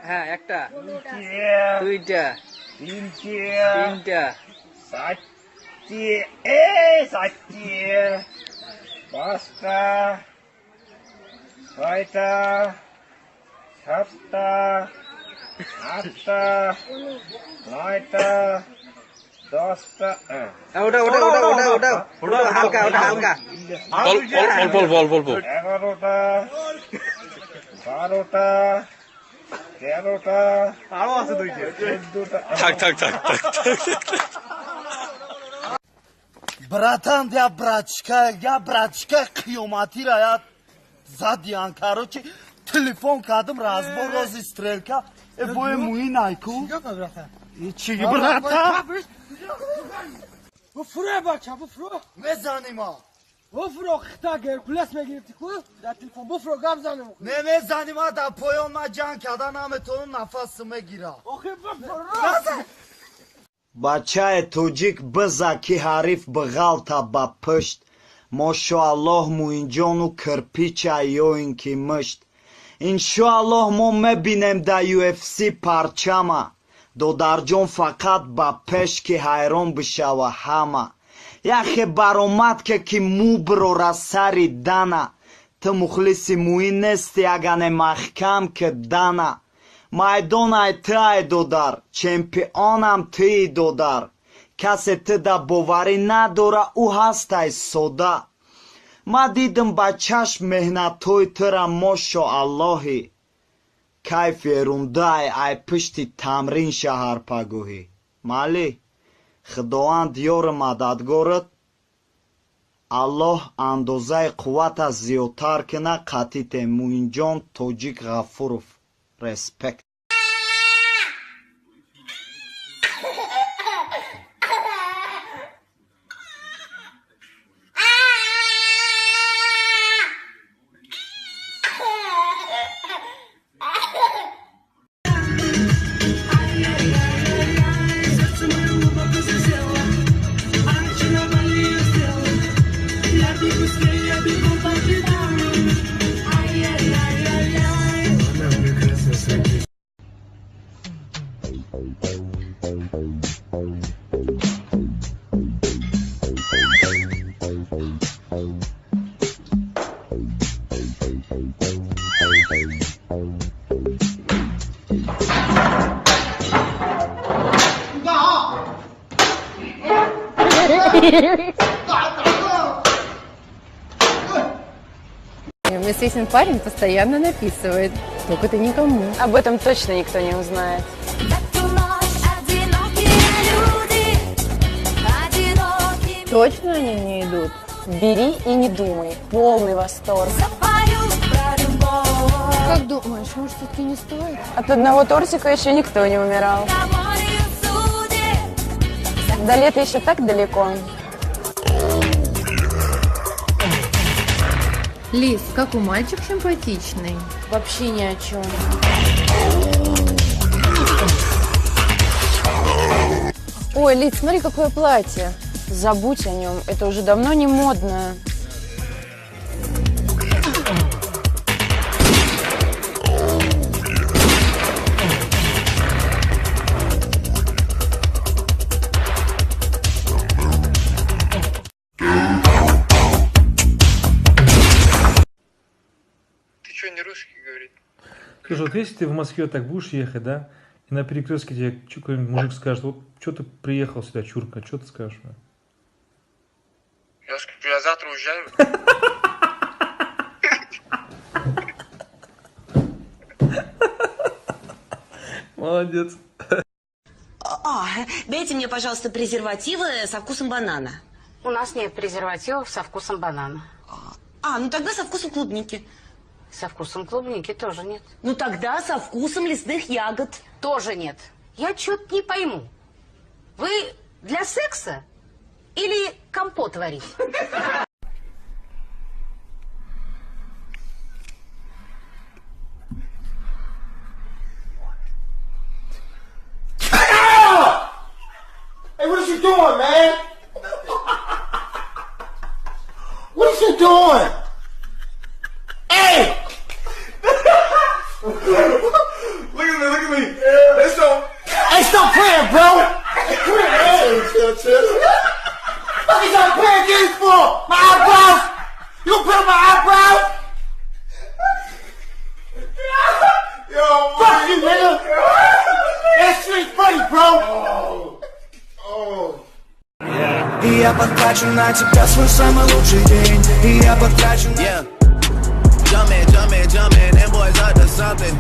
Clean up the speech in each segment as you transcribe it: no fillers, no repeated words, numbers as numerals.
হ্যাঁ একটা, দুইটা, তিনটা, পাঁচটা, ছয়টা, সাতটা, আটটা, নয়টা, দশটা, ওটা ওটা ওটা ওটা ওটা ওটা হালকা, ওটা হালকা, অল্প 11টা, 12টা, 13টা, আরো আছে দুইটা, 14টা। থাক Братан, я брачка қиёматира я задиян, короче, телефон кардам, разбор рози стрелка, бое муи найку. Чӣ, братан? بفروه بچه بفروه Мезаним а. بفروه خطا گرکولس میگیرتی کو در تلفن بفروه گم زنم Мезаним а, дар поён ма ҷанг карда наметавонам нафас мегира. آخه بفروه бачаи тоҷик биза ки ҳариф биғалта ба пушт, мошоаллоҳ муинҷону кирпича ёин ки мушт. иншоаллоҳ мо мебинем дар UFC парчама, додарҷон фақат ба пеш ки ҳайрон бишава ҳама. яхе баромад ки мӯ бирора сари дана, ту мухлиси муӣ нести ягане маҳкам ки дана. майдонай ту ай додар, чемпионам туи додар. касе ту да боварӣ надора, ӯ ҳастай сода. ма дидим ба чашм меҳнатҳои тура, мошоаллоҳи. кайф ерундаи ай пушти тамрин шаҳарпагоҳӣ. малӣ, худованд ёри мададгорат. аллоҳ андозаи қуввата зиёдтар кина. қатите муинҷон тоҷик ғафуров. Respect. У меня свесен парень постоянно написывает, только ты никому. Об этом точно никто не узнает. Точно они мне идут? Бери и не думай. Полный восторг. Как думаешь, может, все-таки не стоит? От одного тортика еще никто не умирал. До лета еще так далеко. Лиз, как у мальчик симпатичный. Вообще ни о чем. Ой, Лиз, смотри, какое платье. Забудь о нем. Это уже давно не модно. Не русский говорит. Слушай, вот если ты в Москве так будешь ехать, да, и на перекрестке тебе какой-нибудь мужик скажет, вот что ты приехал сюда, чурка, что ты скажешь мне? Я скажу, я завтра уезжаю. Молодец. Дайте мне, пожалуйста, презервативы со вкусом банана. У нас нет презервативов со вкусом банана. Ну тогда со вкусом клубники. Со вкусом клубники тоже нет. Ну тогда со вкусом лесных ягод. Тоже нет. Я что-то не пойму. Вы для секса или компот варить? Hey, what is you doing, man? What is you doing? Hey! Look Hey, stop playing, bro! What is that playing games for? My eyebrows? You gonna put on my eyebrows? Fuck you, nigga! That shit funny, bro! И я потрачу на тебя свой самый лучший день. И я потрачу на... Jumpin', them boys up to something.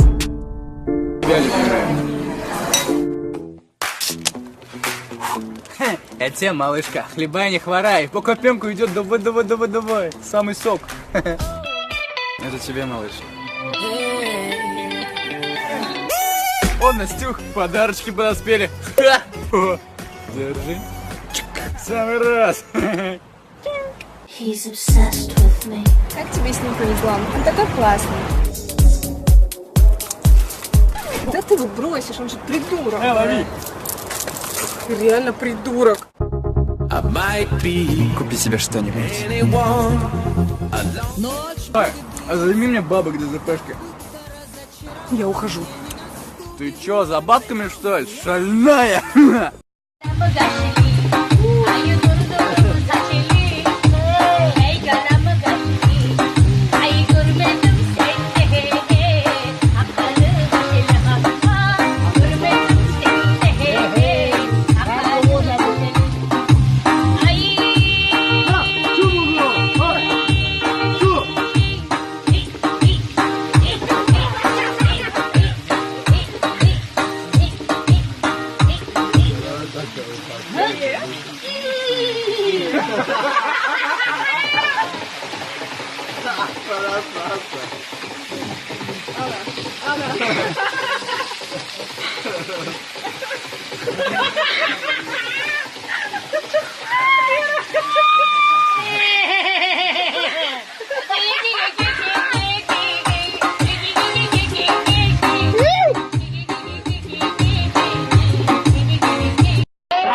Это тебе, малышка, хлебай не хворай, по копенку идет давай, самый сок. Это тебе, малыш. О, Настюх, подарочки подоспели. Держи. Самый раз. Как тебе с ним повезло? Он такой классный. Да ты его бросишь, он же придурок. Лови. Ты реально придурок. Купи себе что-нибудь. Ой, а займи мне бабок до ЗПшки. Я ухожу. Ты чё, за бабками что ли? Шальная!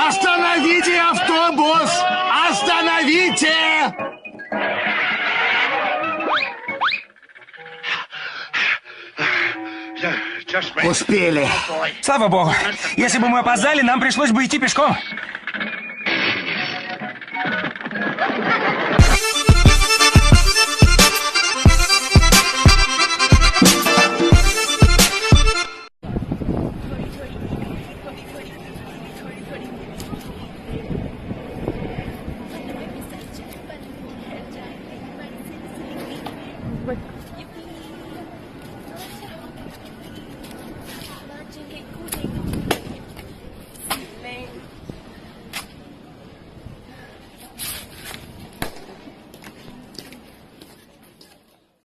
Остановите автобус! Остановите! Успели. Слава богу. Если бы мы опоздали, нам пришлось бы идти пешком.